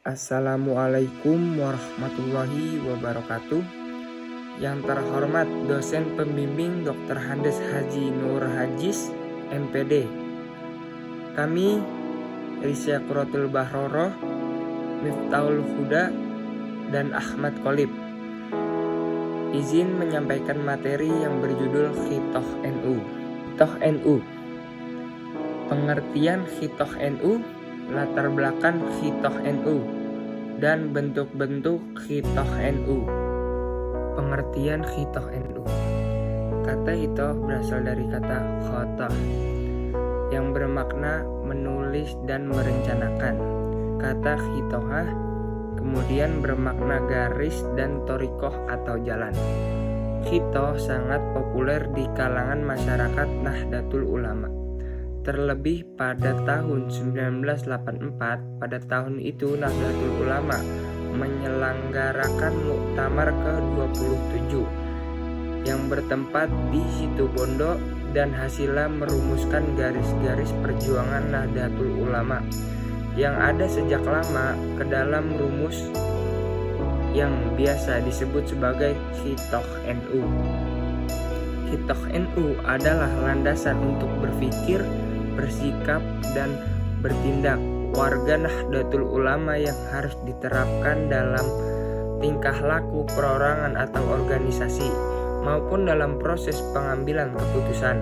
Assalamualaikum warahmatullahi wabarakatuh. Yang terhormat dosen pembimbing Dr. Handes Haji Nur Hajis, MPD. Kami Risya Quratul Bahroroh, Miftahul Huda, dan Ahmad Qolib izin menyampaikan materi yang berjudul Khitoh NU. Khitoh NU. Pengertian Khitoh NU, latar belakang Khitoh NU, dan bentuk-bentuk Khitoh NU. Pengertian Khitoh NU. Kata khitoh berasal dari kata khotoh yang bermakna menulis dan merencanakan. Kata khitohah kemudian bermakna garis dan torikoh atau jalan. Khitoh sangat populer di kalangan masyarakat Nahdlatul Ulama. Terlebih pada tahun 1984, pada tahun itu Nahdlatul Ulama menyelenggarakan Muktamar ke-27 yang bertempat di Situbondo dan hasilnya merumuskan garis-garis perjuangan Nahdlatul Ulama yang ada sejak lama ke dalam rumus yang biasa disebut sebagai Khitoh NU. Khitoh NU adalah landasan untuk berpikir, bersikap, dan bertindak warga Nahdlatul Ulama yang harus diterapkan dalam tingkah laku perorangan atau organisasi maupun dalam proses pengambilan keputusan.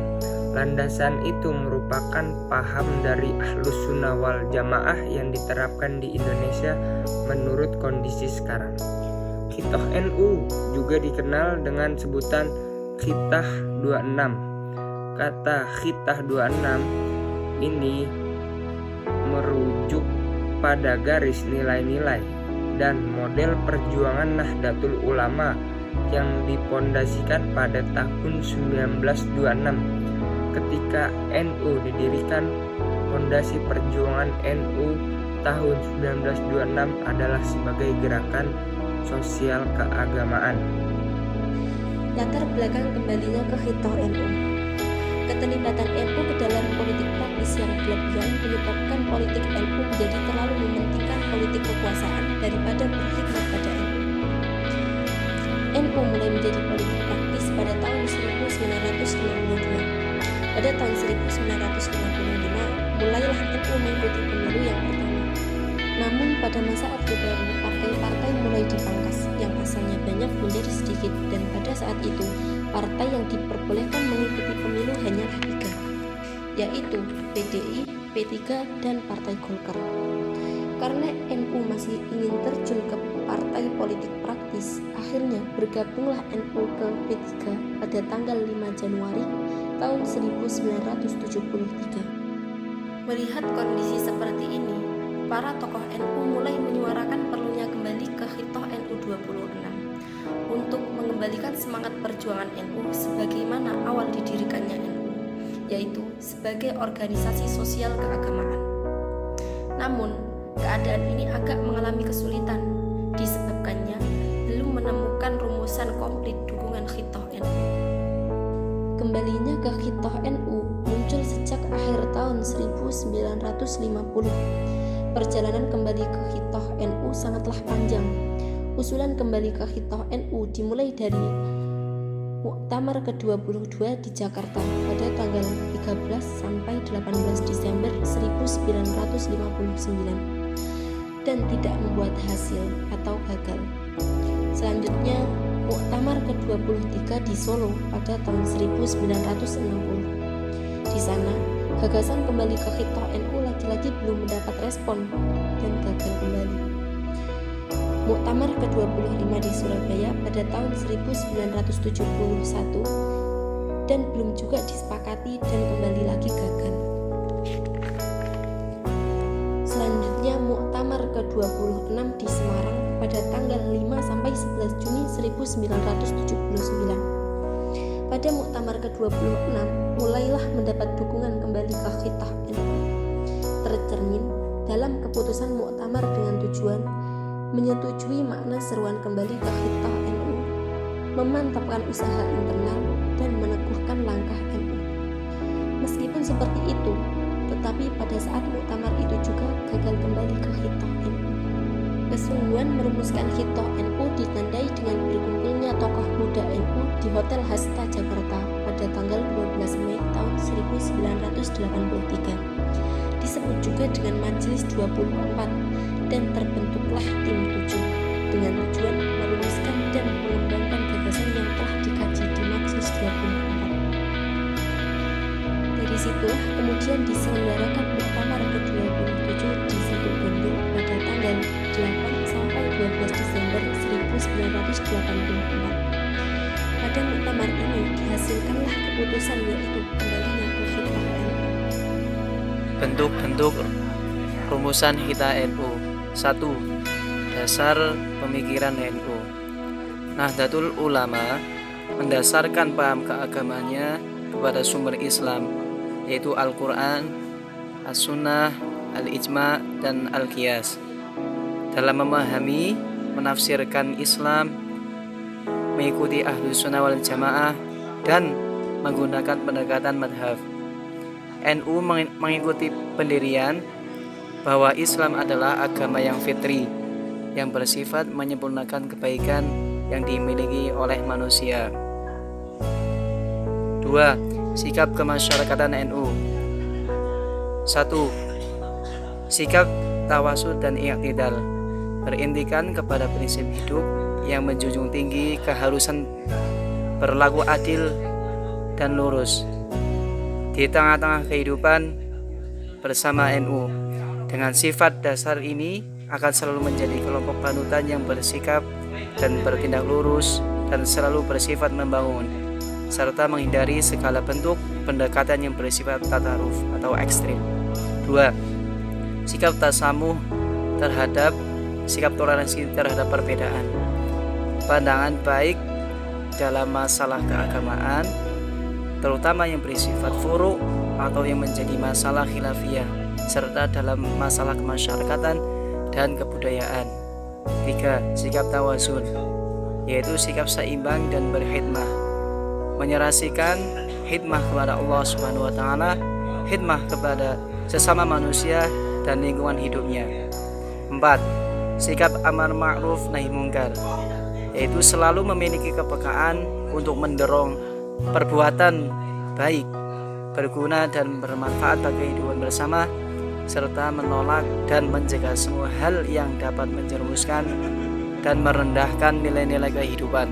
Landasan itu merupakan paham dari Ahlus Sunnah wal Jamaah yang diterapkan di Indonesia menurut kondisi sekarang. Khitoh NU juga dikenal dengan sebutan Khitah 26. Kata Khitah 26 ini merujuk pada garis nilai-nilai dan model perjuangan Nahdlatul Ulama yang dipondasikan pada tahun 1926 ketika NU didirikan. Fondasi perjuangan NU tahun 1926 adalah sebagai gerakan sosial keagamaan. Latar belakang kembalinya ke Khitoh NU. Keterlibatan NU ke dalam politik praktis yang berlebihan menyebabkan politik NU menjadi terlalu mementingkan politik kekuasaan daripada berkhidmat pada NU. NU mulai menjadi politik praktis pada tahun 1952. Pada tahun 1955 mulailah NU mengikuti pemilu yang pertama. Namun pada masa Orde Baru, partai-partai mulai dipangkas, yang asalnya banyak menjadi sedikit, dan pada saat itu partai yang diperbolehkan mengikuti pemilu hanyalah 3, yaitu PDI, P3, dan Partai Golkar. Karena NU masih ingin terjun ke partai politik praktis, akhirnya bergabunglah NU ke P3 pada tanggal 5 Januari tahun 1973. Melihat kondisi seperti ini, para tokoh NU mulai menyuarakan perlunya kembali ke Khitoh NU 26 untuk mengembalikan semangat perjuangan NU sebagaimana awal didirikannya NU, yaitu sebagai organisasi sosial keagamaan. Namun, keadaan ini agak mengalami kesulitan disebabkannya belum menemukan rumusan komplit dukungan Khitoh NU. Kembalinya ke Khitoh NU muncul sejak akhir tahun 1950. Perjalanan kembali ke Khitoh NU sangatlah panjang. Usulan kembali ke Khitoh NU dimulai dari Muktamar ke-22 di Jakarta pada tanggal 13 sampai 18 Desember 1959 dan tidak membuat hasil atau gagal. Selanjutnya, Muktamar ke-23 di Solo pada tahun 1960. Di sana, gagasan kembali ke Khitoh NU lagi-lagi belum mendapat respon dan gagal kembali. Muktamar ke-25 di Surabaya pada tahun 1971 dan belum juga disepakati dan kembali lagi gagal. Selanjutnya, Muktamar ke-26 di Semarang pada tanggal 5 sampai 11 Juni 1979. Pada Muktamar ke-26 mulailah mendapat dukungan kembali ke Khitoh NU, tercermin dalam keputusan Muktamar dengan tujuan menyetujui makna seruan kembali ke Khitoh NU, memantapkan usaha internal, dan meneguhkan langkah NU. Meskipun seperti itu, tetapi pada saat muktamar itu juga gagal kembali ke Khitoh NU. Kesungguhan merumuskan Hitoh NU ditandai dengan berkumpulnya tokoh muda NU di Hotel Hasta Jakarta pada tanggal 12 Mei tahun 1983. Disebut juga dengan Majelis 24 dan terbentuklah tim 7 dengan tujuan merumuskan dan mengembangkan gagasan yang telah dikaji di Majelis 24. Dari situlah kemudian diselenggarakan muktamar ke-27 di Situ Bondo pada tanggal 8 sampai 12 Desember 1984. Pada muktamar ini dihasilkanlah keputusan yaitu kembalinya ke Hitoh NU. Bentuk-bentuk rumusan Hitoh NU. 1. Dasar pemikiran NU. Nahdlatul Ulama mendasarkan paham keagamannya kepada sumber Islam, yaitu Al-Quran, As-Sunnah, Al-Ijma, dan Al-Qiyas. Dalam memahami, menafsirkan Islam, mengikuti Ahlus Sunnah wal Jamaah, dan menggunakan pendekatan madhab. NU mengikuti pendirian bahwa Islam adalah agama yang fitri, yang bersifat menyempurnakan kebaikan yang dimiliki oleh manusia. 2. Sikap kemasyarakatan NU. 1. Sikap tawasud dan i'tidal berintikan kepada prinsip hidup yang menjunjung tinggi keharusan berlaku adil dan lurus di tengah-tengah kehidupan bersama NU. Dengan sifat dasar ini akan selalu menjadi kelompok panutan yang bersikap dan bertindak lurus dan selalu bersifat membangun, serta menghindari segala bentuk pendekatan yang bersifat tataruf atau ekstrim. 2. Sikap tasamuh terhadap sikap toleransi terhadap perbedaan. Pandangan baik dalam masalah keagamaan, terutama yang bersifat furu' atau yang menjadi masalah khilafiyah, serta dalam masalah kemasyarakatan dan kebudayaan. 3. Sikap tawazun, yaitu sikap seimbang dan berkhidmah, menyerasikan khidmah kepada Allah Subhanahu wa taala, khidmah kepada sesama manusia dan lingkungan hidupnya. 4. Sikap amar ma'ruf nahi mungkar, yaitu selalu memiliki kepekaan untuk mendorong perbuatan baik, berguna dan bermanfaat bagi kehidupan bersama, serta menolak dan mencegah semua hal yang dapat menjerumuskan dan merendahkan nilai-nilai kehidupan.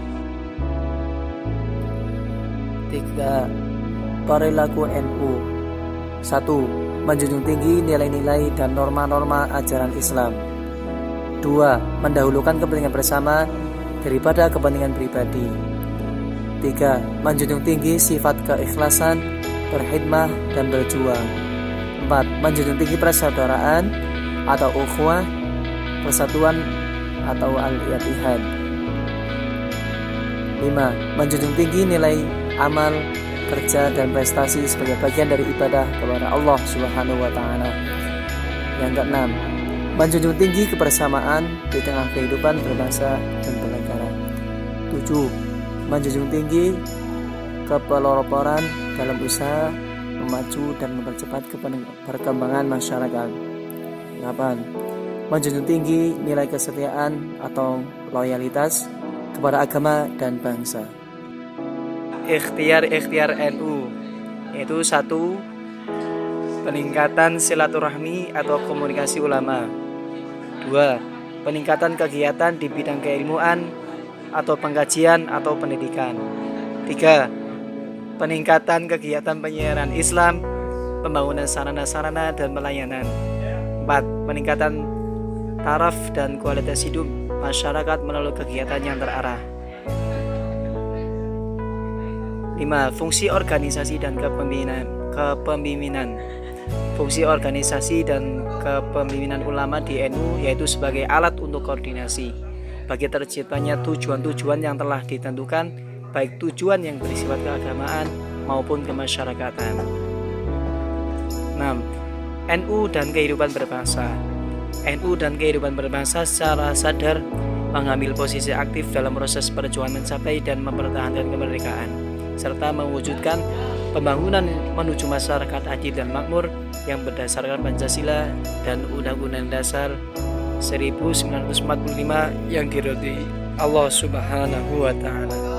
3. Perilaku NU. 1. Menjunjung tinggi nilai-nilai dan norma-norma ajaran Islam. 2. Mendahulukan kepentingan bersama daripada kepentingan pribadi. 3. Menjunjung tinggi sifat keikhlasan, berkhidmah, dan berjuang. 4. Menjunjung tinggi persaudaraan atau ukhuwah, persatuan atau al-ittihad. 5. Menjunjung tinggi nilai amal, kerja, dan prestasi sebagai bagian dari ibadah kepada Allah Subhanahu wa taala. Yang keenam, menjunjung tinggi kebersamaan di tengah kehidupan berbangsa dan bernegara. 7. Menjunjung tinggi kepeloporan dalam usaha memacu dan mempercepat perkembangan masyarakat. 8. Menjunjung tinggi nilai kesetiaan atau loyalitas kepada agama dan bangsa. Ikhtiar NU, yaitu 1. Peningkatan silaturahmi atau komunikasi ulama. 2. Peningkatan kegiatan di bidang keilmuan atau pengkajian atau pendidikan. 3. Peningkatan kegiatan penyiaran Islam, pembangunan sarana-sarana dan pelayanan. 4. Peningkatan taraf dan kualitas hidup masyarakat melalui kegiatan yang terarah. 5. Fungsi organisasi dan kepemimpinan. Fungsi organisasi dan kepemimpinan ulama di NU yaitu sebagai alat untuk koordinasi bagi terciptanya tujuan-tujuan yang telah ditentukan, baik tujuan yang bersifat keagamaan maupun kemasyarakatan. 6. NU dan kehidupan berbangsa. NU dan kehidupan berbangsa secara sadar mengambil posisi aktif dalam proses perjuangan mencapai dan mempertahankan kemerdekaan, serta mewujudkan pembangunan menuju masyarakat adil dan makmur yang berdasarkan Pancasila dan Undang-Undang Dasar 1945 yang diridhoi Allah Subhanahu wa taala.